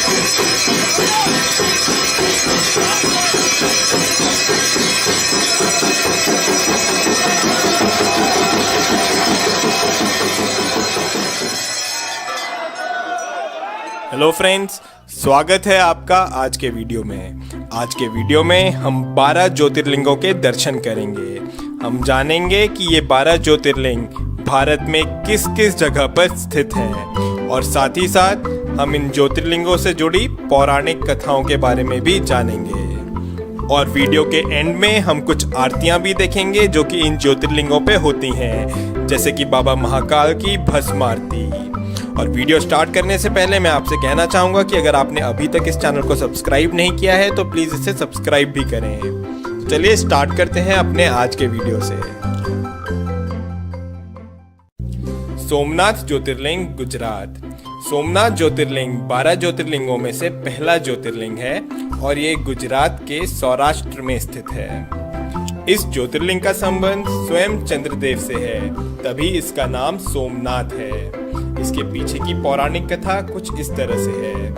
Hello friends, स्वागत है आपका आज के वीडियो में। आज के वीडियो में हम 12 ज्योतिर्लिंगों के दर्शन करेंगे। हम जानेंगे कि ये 12 ज्योतिर्लिंग भारत में किस किस जगह पर स्थित हैं और साथ ही साथ हम इन ज्योतिर्लिंगों से जुड़ी पौराणिक कथाओं के बारे में भी जानेंगे। और वीडियो के एंड में हम कुछ आरतियां भी देखेंगे जो कि इन ज्योतिर्लिंगों पे होती हैं, जैसे कि बाबा महाकाल की भस्म आरती। और वीडियो स्टार्ट करने से पहले मैं आपसे कहना चाहूँगा कि अगर आपने अभी तक इस चैनल को सब्सक्राइब नहीं किया है तो प्लीज़ इसे सब्सक्राइब भी करें। तो चलिए स्टार्ट करते हैं अपने आज के वीडियो से। सोमनाथ ज्योतिर्लिंग, गुजरात। सोमनाथ ज्योतिर्लिंग 12 ज्योतिर्लिंगों में से पहला ज्योतिर्लिंग है और ये गुजरात के सौराष्ट्र में स्थित है। इस ज्योतिर्लिंग का संबंध स्वयं चंद्रदेव से है, तभी इसका नाम सोमनाथ है। इसके पीछे की पौराणिक कथा कुछ इस तरह से है।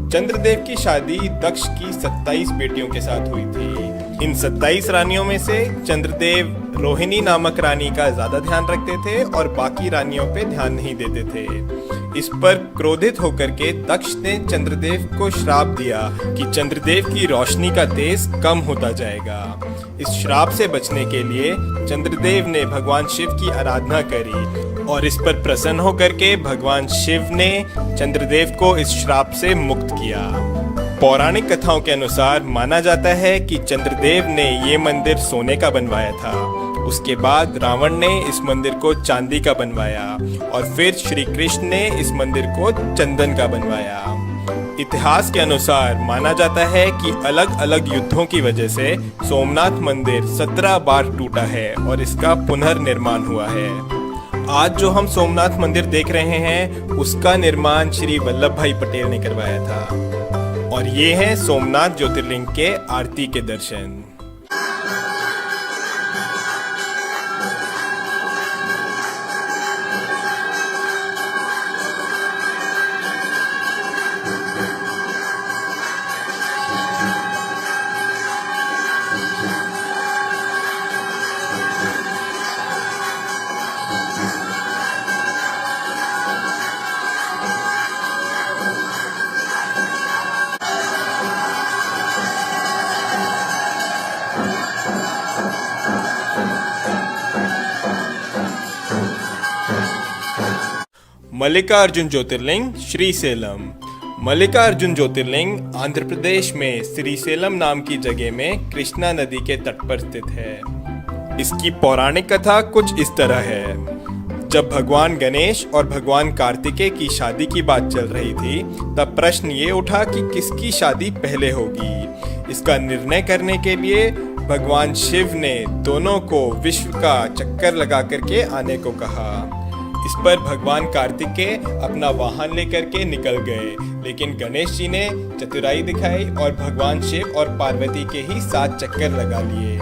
चंद्रदेव की शादी दक्ष की 27 बेटियों के साथ हुई थी। इन 27 रानियों में से चंद्रदेव रोहिणी नामक रानी का ज्यादा ध्यान रखते थे और बाकी रानियों पे ध्यान नहीं देते थे। इस पर क्रोधित होकर के दक्ष ने चंद्रदेव को श्राप दिया कि चंद्रदेव की रोशनी का तेज कम होता जाएगा। इस श्राप से बचने के लिए चंद्रदेव ने भगवान शिव की आराधना करी और इस पर प्रसन्न होकर के भगवान शिव ने चंद्रदेव को इस श्राप से मुक्त किया। पौराणिक कथाओं के अनुसार माना जाता है कि चंद्रदेव ने ये मंदिर सोने का बनवाया था। उसके बाद रावण ने इस मंदिर को चांदी का बनवाया और फिर श्री कृष्ण ने इस मंदिर को चंदन का बनवाया। इतिहास के अनुसार माना जाता है कि अलग अलग युद्धों की वजह से सोमनाथ मंदिर 17 बार टूटा है और इसका पुनर्निर्माण हुआ है। आज जो हम सोमनाथ मंदिर देख रहे हैं उसका निर्माण श्री वल्लभ भाई पटेल ने करवाया था। और ये है सोमनाथ ज्योतिर्लिंग के आरती के दर्शन। मल्लिकार्जुन ज्योतिर्लिंग, श्रीसेलम। मल्लिकार्जुन ज्योतिर्लिंग आंध्र प्रदेश में श्रीसेलम नाम की जगह में कृष्णा नदी के तट पर स्थित है। इसकी पौराणिक कथा कुछ इस तरह है। जब भगवान गणेश और भगवान कार्तिकेय की शादी की बात चल रही थी तब प्रश्न ये उठा कि किसकी शादी पहले होगी। इसका निर्णय करने के लिए भगवान शिव ने दोनों को विश्व का चक्कर लगा करके आने को कहा। इस पर भगवान कार्तिकेय अपना वाहन लेकर के निकल गए, लेकिन गणेश जी ने चतुराई दिखाई और भगवान शिव और पार्वती के ही 7 चक्कर लगा लिए।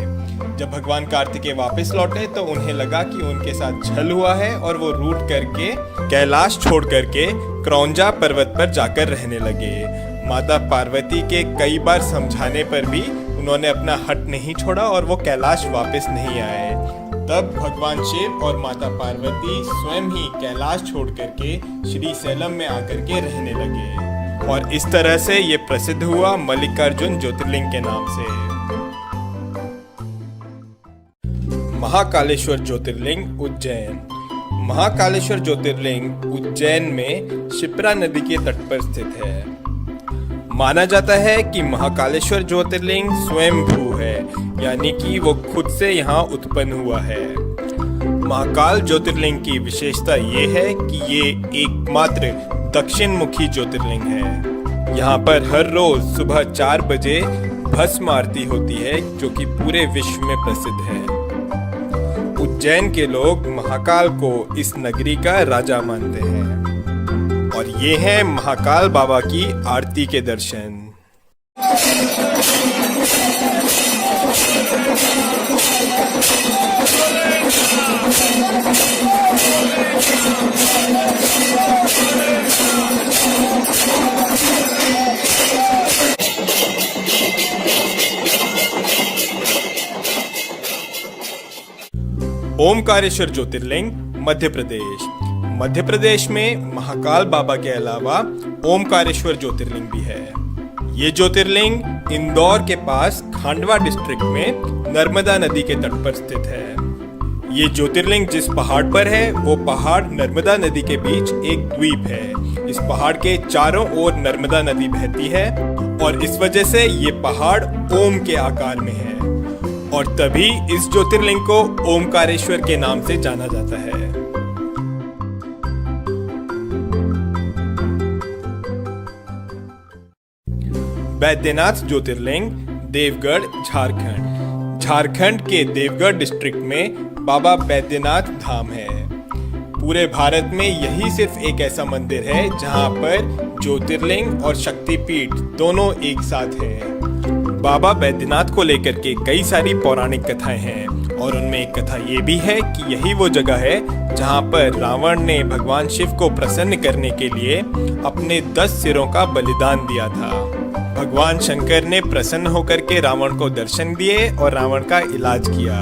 जब भगवान कार्तिकेय वापस लौटे तो उन्हें लगा कि उनके साथ छल हुआ है और वो रूठ करके कैलाश छोड़ करके क्रौंजा पर्वत पर जाकर रहने लगे। माता पार्वती के कई बार समझाने पर भी उन्होंने अपना हट नहीं छोड़ा और वो कैलाश वापस नहीं आए। तब भगवान शिव और माता पार्वती स्वयं ही कैलाश छोड़ करके श्रीसेलम में आकर के रहने लगे और इस तरह से ये प्रसिद्ध हुआ मल्लिकार्जुन ज्योतिर्लिंग के नाम से। महाकालेश्वर ज्योतिर्लिंग, उज्जैन। महाकालेश्वर ज्योतिर्लिंग उज्जैन में शिप्रा नदी के तट पर स्थित है। माना जाता है कि महाकालेश्वर ज्योतिर्लिंग स्वयंभू है, यानी कि वो खुद से यहाँ उत्पन्न हुआ है। महाकाल ज्योतिर्लिंग की विशेषता ये है कि ये एकमात्र दक्षिण मुखी ज्योतिर्लिंग है। यहाँ पर हर रोज सुबह 4 बजे भस्म आरती होती है जो कि पूरे विश्व में प्रसिद्ध है। उज्जैन के लोग महाकाल को इस नगरी का राजा मानते हैं। और ये है महाकाल बाबा की आरती के दर्शन। ओमकारेश्वर ज्योतिर्लिंग मध्य प्रदेश। मध्य प्रदेश में महाकाल बाबा के अलावा ओमकारेश्वर ज्योतिर्लिंग भी है। ये ज्योतिर्लिंग इंदौर के पास खांडवा डिस्ट्रिक्ट में नर्मदा नदी के तट पर स्थित है। ये ज्योतिर्लिंग जिस पहाड़ पर है वो पहाड़ नर्मदा नदी के बीच एक द्वीप है। इस पहाड़ के चारों ओर नर्मदा नदी बहती है और इस वजह से ये पहाड़ ओम के आकार में है और तभी इस ज्योतिर्लिंग को ओमकारेश्वर के नाम से जाना जाता है। बैद्यनाथ ज्योतिर्लिंग देवगढ़ झारखंड। झारखंड के देवगढ़ डिस्ट्रिक्ट में बाबा बैद्यनाथ धाम है। पूरे भारत में यही सिर्फ एक ऐसा मंदिर है जहां पर ज्योतिर्लिंग और शक्तिपीठ दोनों एक साथ है। बाबा बैद्यनाथ को लेकर के कई सारी पौराणिक कथाएं हैं और उनमें एक कथा ये भी है कि यही वो जगह है जहां पर रावण ने भगवान शिव को प्रसन्न करने के लिए अपने 10 सिरों का बलिदान दिया था। भगवान शंकर ने प्रसन्न होकर के रावण को दर्शन दिए और रावण का इलाज किया।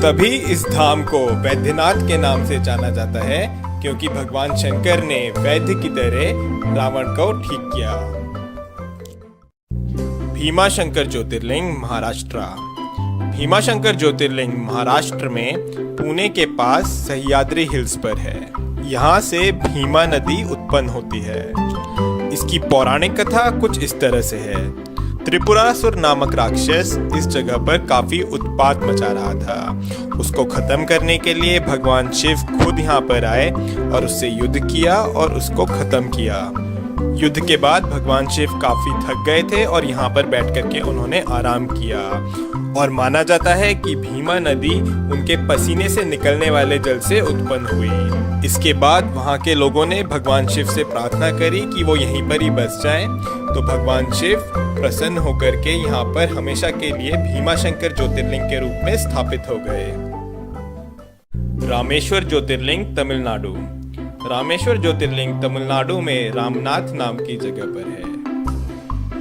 तभी इस धाम को वैद्यनाथ के नाम से जाना जाता है क्योंकि भगवान शंकर ने वैद्य की तरह रावण को ठीक किया। भीमाशंकर ज्योतिर्लिंग महाराष्ट्र। भीमाशंकर ज्योतिर्लिंग महाराष्ट्र में पुणे के पास सह्याद्री हिल्स पर है। यहाँ से भीमा नदी उत्पन्न होती है। इसकी पौराणिक कथा कुछ इस तरह से है। त्रिपुरासुर नामक राक्षस इस जगह पर काफी उत्पात मचा रहा था। उसको खत्म करने के लिए भगवान शिव खुद यहाँ पर आए और उससे युद्ध किया और उसको खत्म किया। युद्ध के बाद भगवान शिव काफी थक गए थे और यहाँ पर बैठ करके उन्होंने आराम किया और माना जाता है कि भीमा नदी उनके पसीने से निकलने वाले जल से उत्पन्न हुई। इसके बाद वहाँ के लोगों ने भगवान शिव से प्रार्थना करी कि वो यहीं पर ही बस जाएं, तो भगवान शिव प्रसन्न होकर के यहाँ पर हमेशा के लिए भीमाशंकर ज्योतिर्लिंग के रूप में स्थापित हो गए। रामेश्वर ज्योतिर्लिंग तमिलनाडु। रामेश्वर ज्योतिर्लिंग तमिलनाडु में रामनाथ नाम की जगह पर है।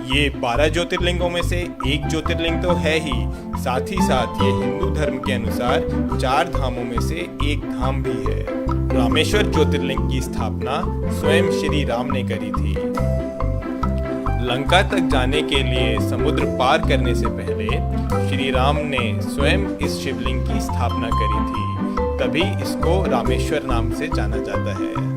ये 12 ज्योतिर्लिंगों में से एक ज्योतिर्लिंग तो है ही, साथ ही साथ ये हिंदू धर्म के अनुसार 4 धामों में से एक धाम भी है। रामेश्वर ज्योतिर्लिंग की स्थापना स्वयं श्री राम ने करी थी। लंका तक जाने के लिए समुद्र पार करने से पहले श्री राम ने स्वयं इस शिवलिंग की स्थापना करी थी, तभी इसको रामेश्वर नाम से जाना जाता है।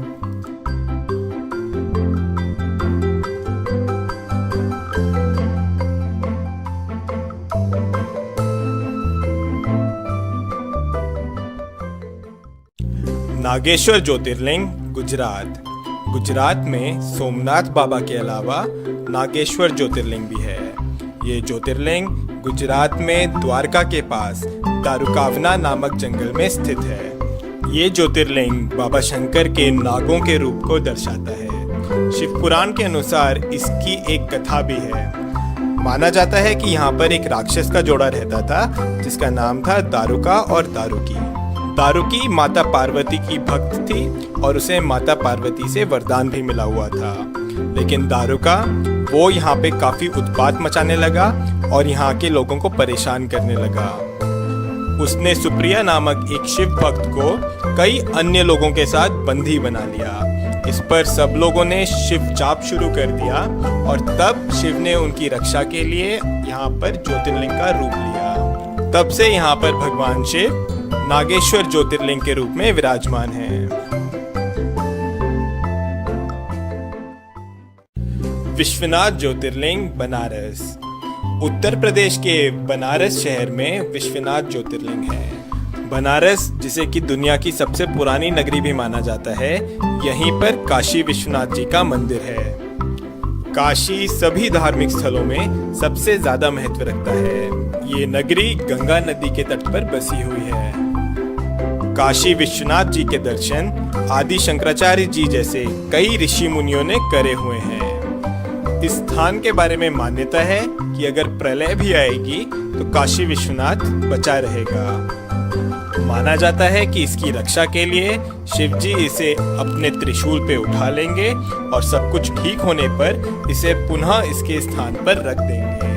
नागेश्वर ज्योतिर्लिंग गुजरात। गुजरात में सोमनाथ बाबा के अलावा नागेश्वर ज्योतिर्लिंग भी है। ये ज्योतिर्लिंग गुजरात में द्वारका के पास दारुकावना नामक जंगल में स्थित है। ये ज्योतिर्लिंग बाबा शंकर के नागों के रूप को दर्शाता है। शिव पुराण के अनुसार इसकी एक कथा भी है। माना जाता है कि यहाँ पर एक राक्षस का जोड़ा रहता था जिसका नाम था दारुका और दारुकी। दारुकी माता पार्वती की भक्त थी और उसे माता पार्वती से वरदान भी मिला हुआ था, लेकिन दारुका वो यहाँ पे काफी उत्पात मचाने लगा और यहाँ के लोगों को परेशान करने लगा। उसने सुप्रिया नामक एक शिव भक्त को कई अन्य लोगों के साथ बंदी बना लिया। इस पर सब लोगों ने शिव जाप शुरू कर दिया और तब शिव ने उनकी रक्षा के लिए यहाँ पर ज्योतिर्लिंग का रूप लिया। तब से यहाँ पर भगवान शिव नागेश्वर ज्योतिर्लिंग के रूप में विराजमान हैं। विश्वनाथ ज्योतिर्लिंग बनारस। उत्तर प्रदेश के बनारस शहर में विश्वनाथ ज्योतिर्लिंग है। बनारस, जिसे कि दुनिया की सबसे पुरानी नगरी भी माना जाता है, यहीं पर काशी विश्वनाथ जी का मंदिर है। काशी सभी धार्मिक स्थलों में सबसे ज्यादा महत्व रखता है। ये नगरी गंगा नदी के तट पर बसी हुई है। काशी विश्वनाथ जी के दर्शन आदि शंकराचार्य जी जैसे कई ऋषि मुनियों ने करे हुए हैं। इस स्थान के बारे में मान्यता है कि अगर प्रलय भी आएगी तो काशी विश्वनाथ बचा रहेगा। माना जाता है कि इसकी रक्षा के लिए शिव जी इसे अपने त्रिशूल पे उठा लेंगे और सब कुछ ठीक होने पर इसे पुनः इसके स्थान पर रख देंगे।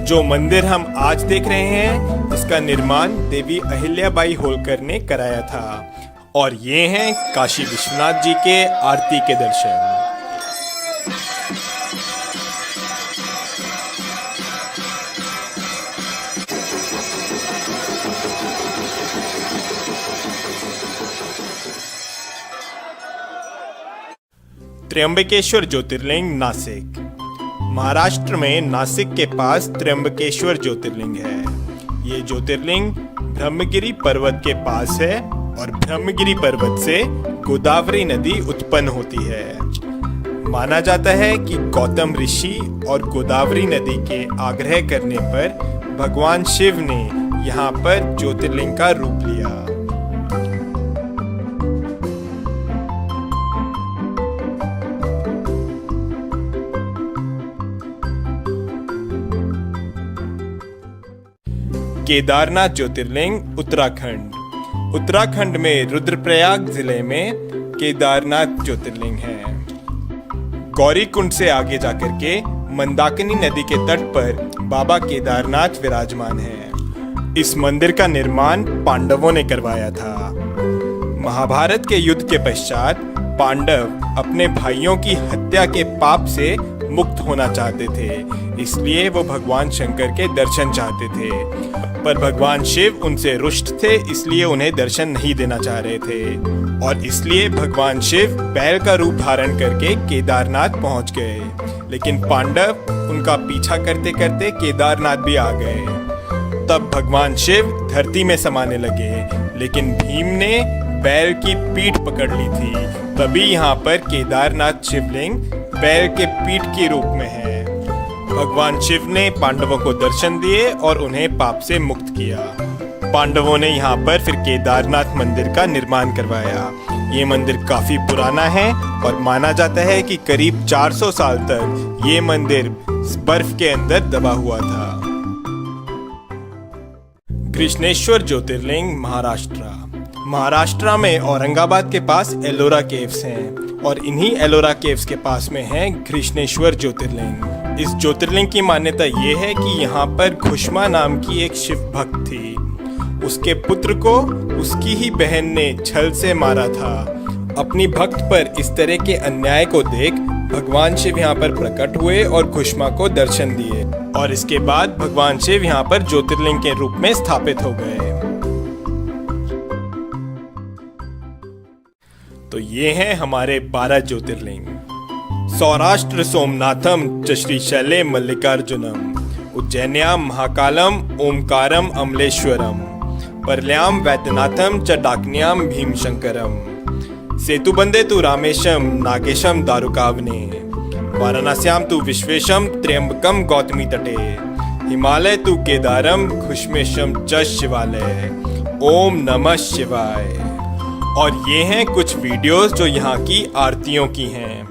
जो मंदिर हम आज देख रहे हैं, इसका निर्माण देवी अहिल्याबाई होलकर ने कराया था। और ये हैं काशी विश्वनाथ जी के आरती के दर्शन। त्र्यंबकेश्वर ज्योतिर्लिंग नासिक। महाराष्ट्र में नासिक के पास त्र्यंबकेश्वर ज्योतिर्लिंग है। ये ज्योतिर्लिंग ब्रह्मगिरी पर्वत के पास है और ब्रह्मगिरी पर्वत से गोदावरी नदी उत्पन्न होती है। माना जाता है कि गौतम ऋषि और गोदावरी नदी के आग्रह करने पर भगवान शिव ने यहाँ पर ज्योतिर्लिंग का रूप लिया। केदारनाथ ज्योतिर्लिंग उत्तराखंड। उत्तराखंड में रुद्रप्रयाग जिले में केदारनाथ ज्योतिर्लिंग है। गौरीकुंड से आगे जाकर के मंदाकिनी नदी के तट पर बाबा केदारनाथ विराजमान है। इस मंदिर का निर्माण पांडवों ने करवाया था। महाभारत के युद्ध के पश्चात पांडव अपने भाइयों की हत्या के पाप से मुक्त होना चाहते थे, इसलिए वो भगवान शंकर के दर्शन चाहते थे। पर भगवान शिव उनसे रुष्ट थे, इसलिए उन्हें दर्शन नहीं देना चाह रहे थे और इसलिए भगवान शिव बैल का रूप धारण करके केदारनाथ पहुंच गए। लेकिन पांडव उनका पीछा करते करते केदारनाथ भी आ गए। तब भगवान शिव धरती में समाने लगे, लेकिन भीम ने बैल की पीठ पकड़ ली थी। तभी यहाँ पर केदारनाथ शिवलिंग बैल के पीठ के रूप में है। भगवान शिव ने पांडवों को दर्शन दिए और उन्हें पाप से मुक्त किया। पांडवों ने यहाँ पर फिर केदारनाथ मंदिर का निर्माण करवाया। ये मंदिर काफी पुराना है और माना जाता है कि करीब 400 साल तक ये मंदिर बर्फ के अंदर दबा हुआ था। कृष्णेश्वर ज्योतिर्लिंग महाराष्ट्र। महाराष्ट्र में औरंगाबाद के पास एलोरा केव्स हैं और इन्हीं एलोरा केव्स के पास में है कृष्णेश्वर ज्योतिर्लिंग। इस ज्योतिर्लिंग की मान्यता ये है कि यहाँ पर घुष्मा नाम की एक शिव भक्त थी। उसके पुत्र को उसकी ही बहन ने छल से मारा था। अपनी भक्त पर इस तरह के अन्याय को देख भगवान शिव यहाँ पर प्रकट हुए और घुष्मा को दर्शन दिए और इसके बाद भगवान शिव यहाँ पर ज्योतिर्लिंग के रूप में स्थापित हो गए। तो ये हैं हमारे 12 ज्योतिर्लिंग। सौराष्ट्र सोमनाथम च श्रीशैले मल्लिकार्जुनम, उज्जैन्याम महाकालम ओमकारम अमलेश्वरम, परल्याम वैद्यनाथम च डाकन्याम भीमशंकरम, सेतुबंदे तु रामेशम नागेशम दारुकावने, वाराणस्याम तु विश्वेशम त्र्यंबकम गौतमी तटे, हिमालय तु केदारम घुष्मेशम च शिवालय। ओम नमः शिवाय। और ये हैं कुछ वीडियोस जो यहाँ की आरतियों की हैं।